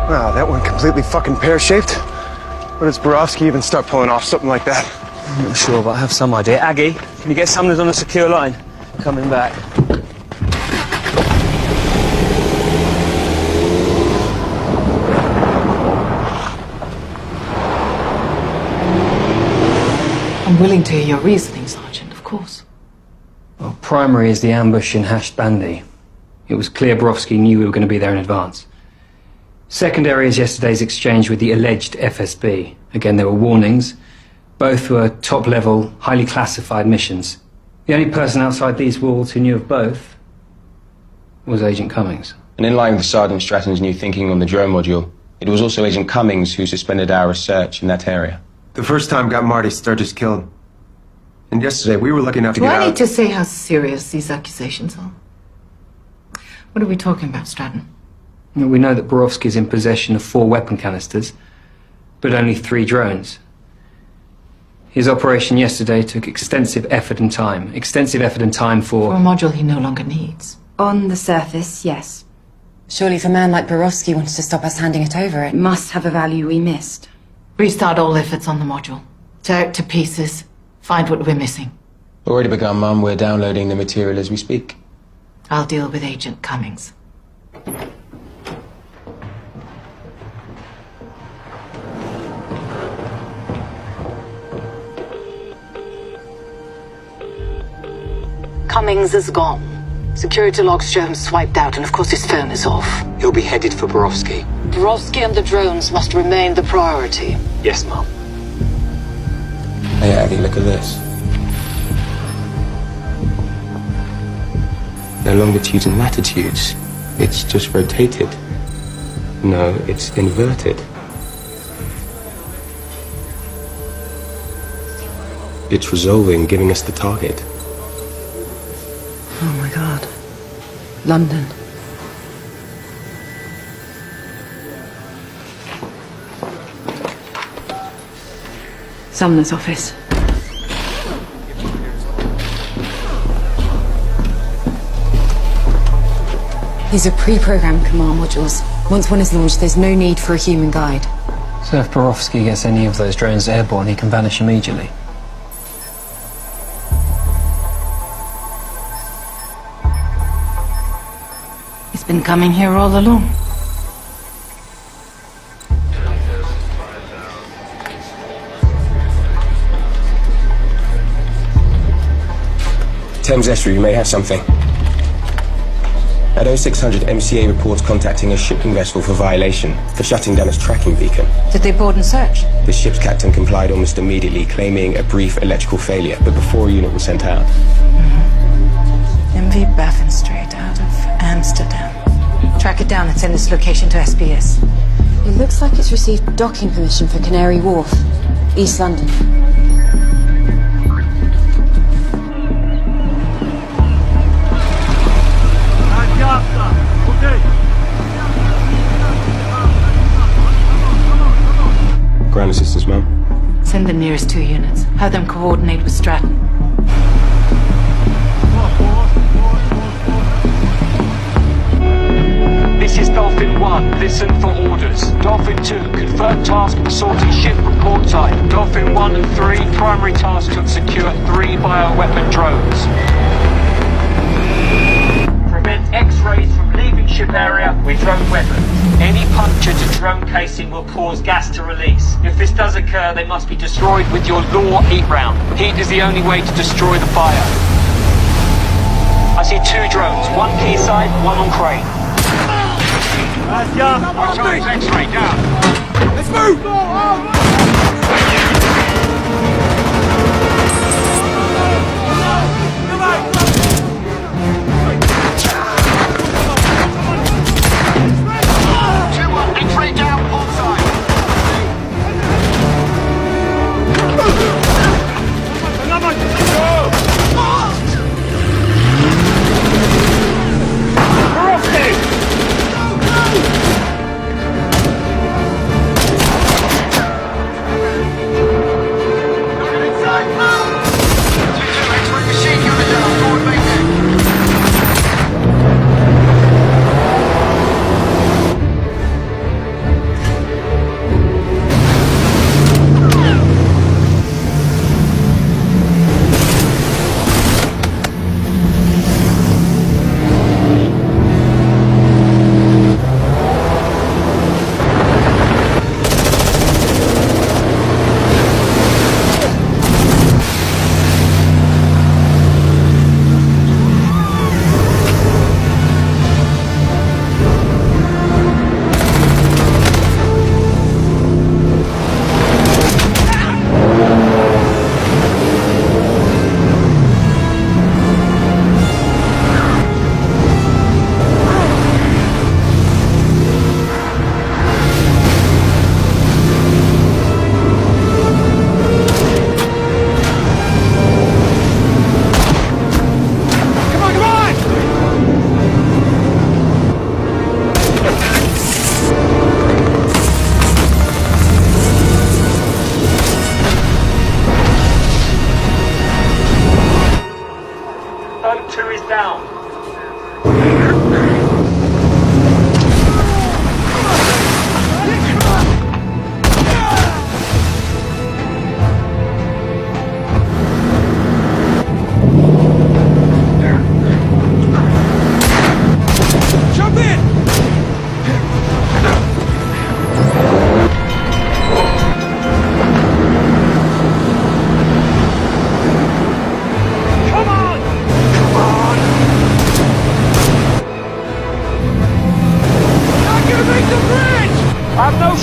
Wow, that went completely fucking pear-shaped. When does Borovsky even start pulling off something like that? I'm not sure, but I have some idea. Aggie, can you get Sumner's on a secure line? Coming back. I'm willing to hear your reasoning, Sergeant, of course. Well, primary is the ambush in Hashed Bandy. It was clear Borovsky knew we were going to be there in advance. Secondary is yesterday's exchange with the alleged FSB. Again, there were warnings. Both were top-level, highly classified missions. The only person outside these walls who knew of both was Agent Cummings. And in line with Sergeant Stratton's new thinking on the drone module, it was also Agent Cummings who suspended our research in that area. The first time got Marty Sturgis killed. And yesterday, we were lucky enough to Do get I out. need to say how serious these accusations are? What are we talking about, Stratton? We know that Borovsky is in possession of 4 weapon canisters, but only 3 drones. His operation yesterday took extensive effort and time. Extensive effort and time For a module he no longer needs. On the surface, yes. Surely if a man like Borovsky wanted to stop us handing it over, it must have a value we missed. Restart all efforts on the module. Tear it to pieces. Find what we're missing. Already begun, Mum. We're downloading the material as we speak. I'll deal with Agent Cummings. Cummings is gone. Security logs show him swiped out, and of course his phone is off. He'll be headed for Borowski. Borowski and the drones must remain the priority. Yes, Mom. Hey, Abby, look at this. No longitudes and latitudes. It's just rotated. No, it's inverted. It's resolving, giving us the target. Oh my god. London. Sumner's office. These are pre-programmed command modules. Once one is launched, there's no need for a human guide. So if Borowski gets any of those drones airborne, he can vanish immediately. He's been coming here all along. Thames Estuary, you may have something. At 0600, MCA reports contacting a shipping vessel for violation, for shutting down its tracking beacon. Did they board and search? The ship's captain complied almost immediately, claiming a brief electrical failure, but before a unit was sent out. MV Baffinstrait out of Amsterdam. Track it down and send its location to SBS. It looks like it's received docking permission for Canary Wharf, East London. Ground assistance, ma'am. Send the nearest 2 units. Have them coordinate with Stratton. This is Dolphin 1. Listen for orders. Dolphin 2. Confirm task for sorting ship report type. Dolphin 1 and 3. Primary task to secure 3 bioweapon drones. Prevent X-rays from leaving ship area with drone weapons. Any puncture to drone casing will cause gas to release. If this does occur, they must be destroyed with your Law heat round. Heat is the only way to destroy the fire. I see 2 drones, one quayside, one on crane. Watch eyes, X-ray, down. Let's move! X-ray down, on side. X-ray machine gunner down, forward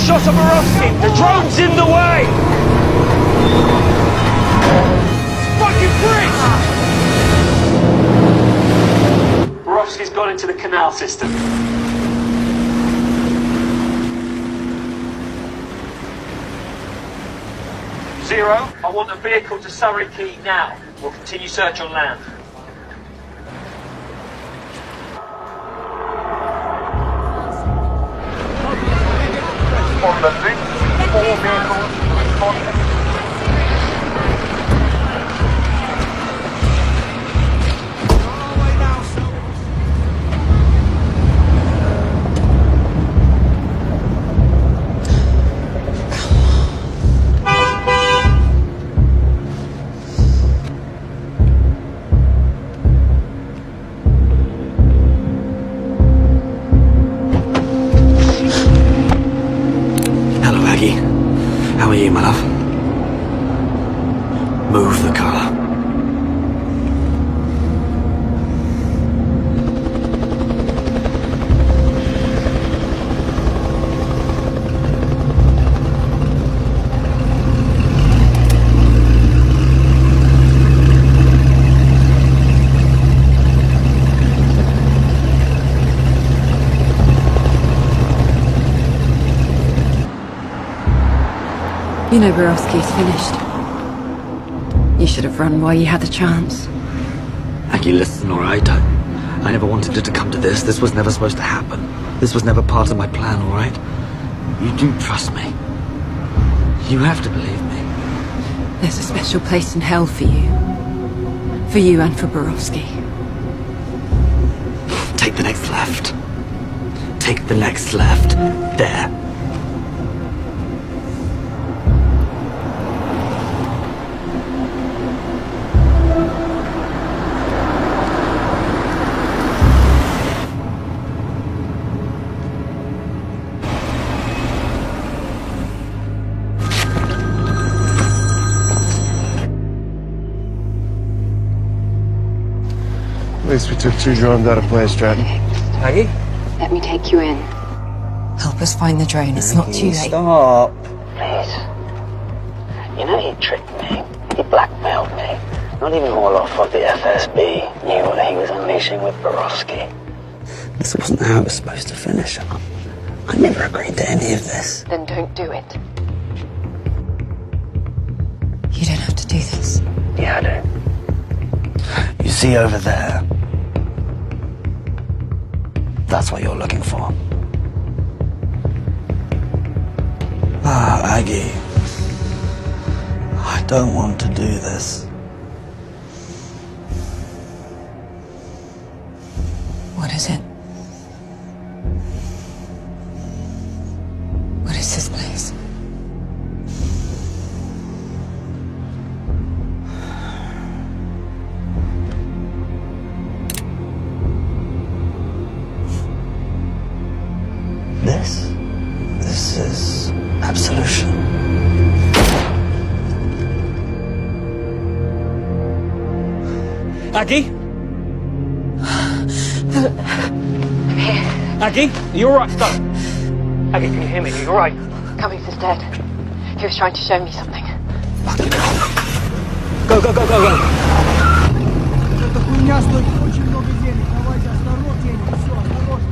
shot of Borowski! The drone's in the way! Fucking prick! Borowski's gone into the canal system. Zero, I want a vehicle to Surrey Quay now. We'll continue search on land. On the link, 4 vehicles responding. How are you, my love? Move the car. You know Borowski's finished. You should have run while you had the chance. Aggie, listen, alright? I never wanted it to come to this. This was never supposed to happen. This was never part of my plan, alright? You do trust me. You have to believe me. There's a special place in hell for you. For you and for Borowski. Take the next left. Take the next left. There. At least we took 2 drones out of play, Stratton. Aggie? Let me take you in. Help us find the drone. It's not too late. Stop. Please. You know he tricked me. He blackmailed me. Not even Orloff of the FSB knew what he was unleashing with Borowski. This wasn't how it was supposed to finish. I never agreed to any of this. Then don't do it. You don't have to do this. Yeah, I do. You see over there? That's what you're looking for. Ah, Aggie. I don't want to do this. What is it? What is this place? This is absolution. Aggie? I'm here. Aggie? Are you alright? Stop. Aggie, can you hear me? Are you alright? Cummings is dead. He was trying to show me something. Go, go, go, go, go. Эта хуйня стоит очень много денег. Давайте осторожнее. Все, осторожнее.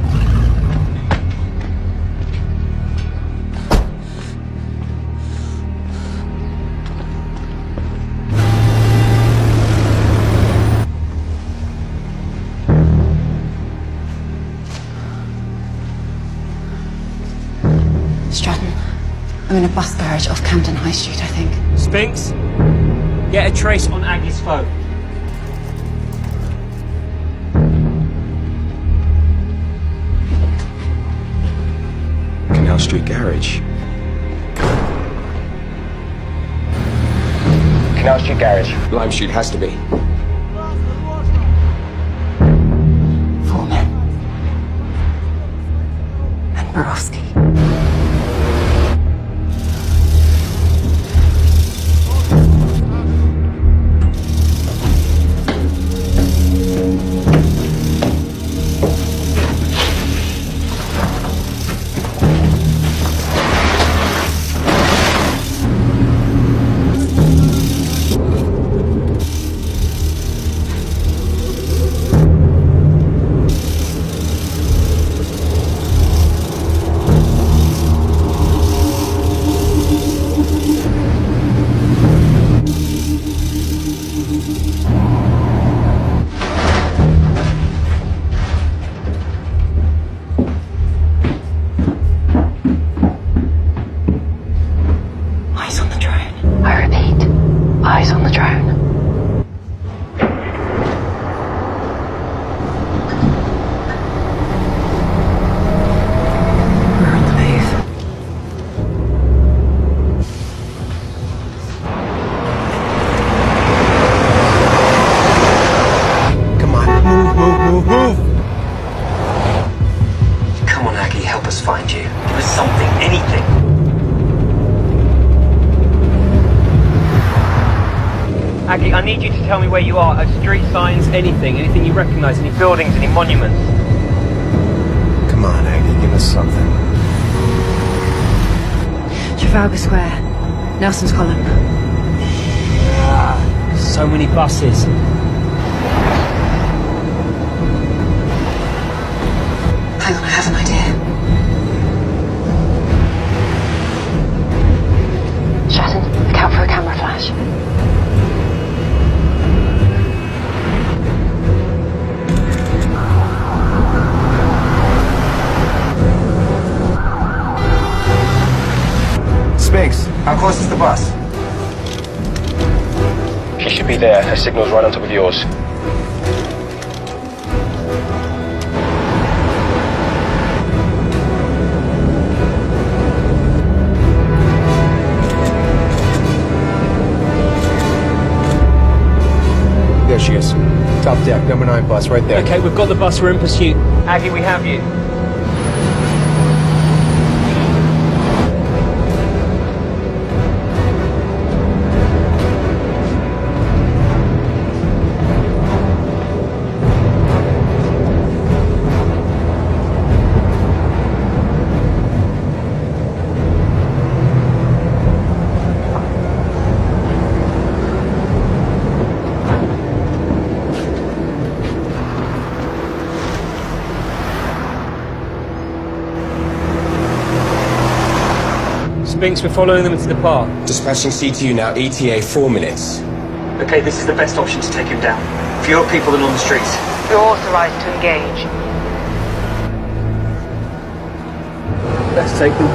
Stratton. I'm in a bus garage off Camden High Street, I think. Spinks, get a trace on Aggie's phone. Canal Street Garage. Canal Street Garage. Lime Street has to be. 4 men. And Borowski. Give us something, anything. Aggie, I need you to tell me where you are. Street signs, anything you recognize, any buildings, any monuments. Come on, Aggie, give us something. Trafalgar Square. Nelson's Column. So many buses. Hang on, I have an idea. Stratton, account for a camera flash. Spinks, how close is the bus? She should be there. Her signal's right on top of yours. There she is. Top deck, number 9 bus, right there. Okay, we've got the bus, we're in pursuit. Aggie, we have you. Spinks, we're following them into the park. Dispatching CTU now, ETA 4 minutes. Okay, this is the best option to take him down. Fewer people than on the streets. You're authorized to engage. Let's take them.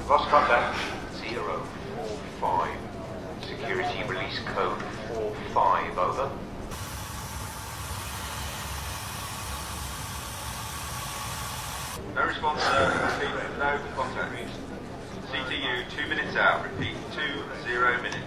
Lost contact 045. Security release code 45. Over. No response, sir. Repeat, no contact. CTU 2 minutes out. Repeat, 20 minutes.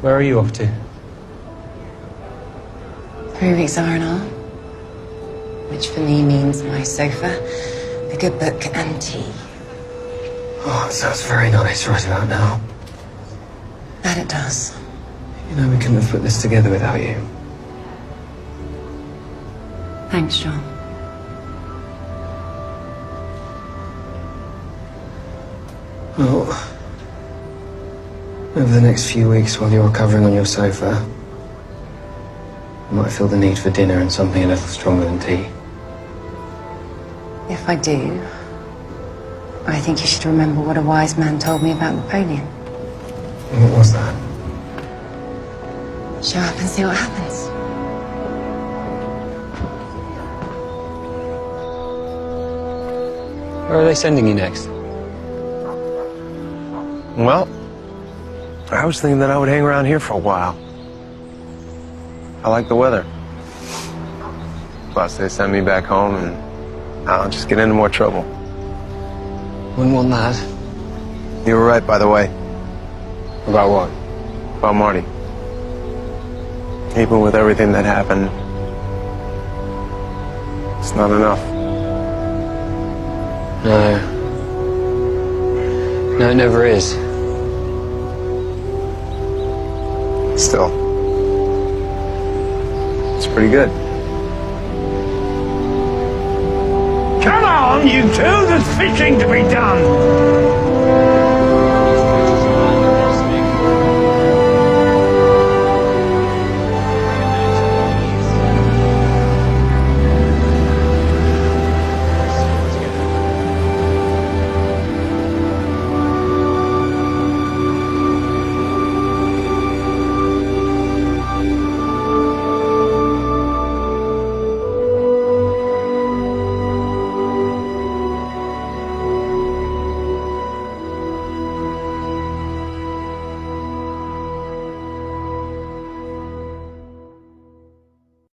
Where are you off to? 3 weeks R&R, which for me means my sofa, a good book and tea. Oh, it sounds very nice right about now. That it does. You know, we couldn't have put this together without you. Thanks, John. Well, over the next few weeks while you're recovering on your sofa, you might feel the need for dinner and something a little stronger than tea. If I do, I think you should remember what a wise man told me about Napoleon. What was that? Show up and see what happens. Where are they sending you next? Well, I was thinking that I would hang around here for a while. I like the weather. Plus, they send me back home and I'll just get into more trouble. Wouldn't want that. You were right, by the way. About what? About Marty. Even with everything that happened, it's not enough. No. No, it never is. Still, it's pretty good. Come on, you two, there's fishing to be done.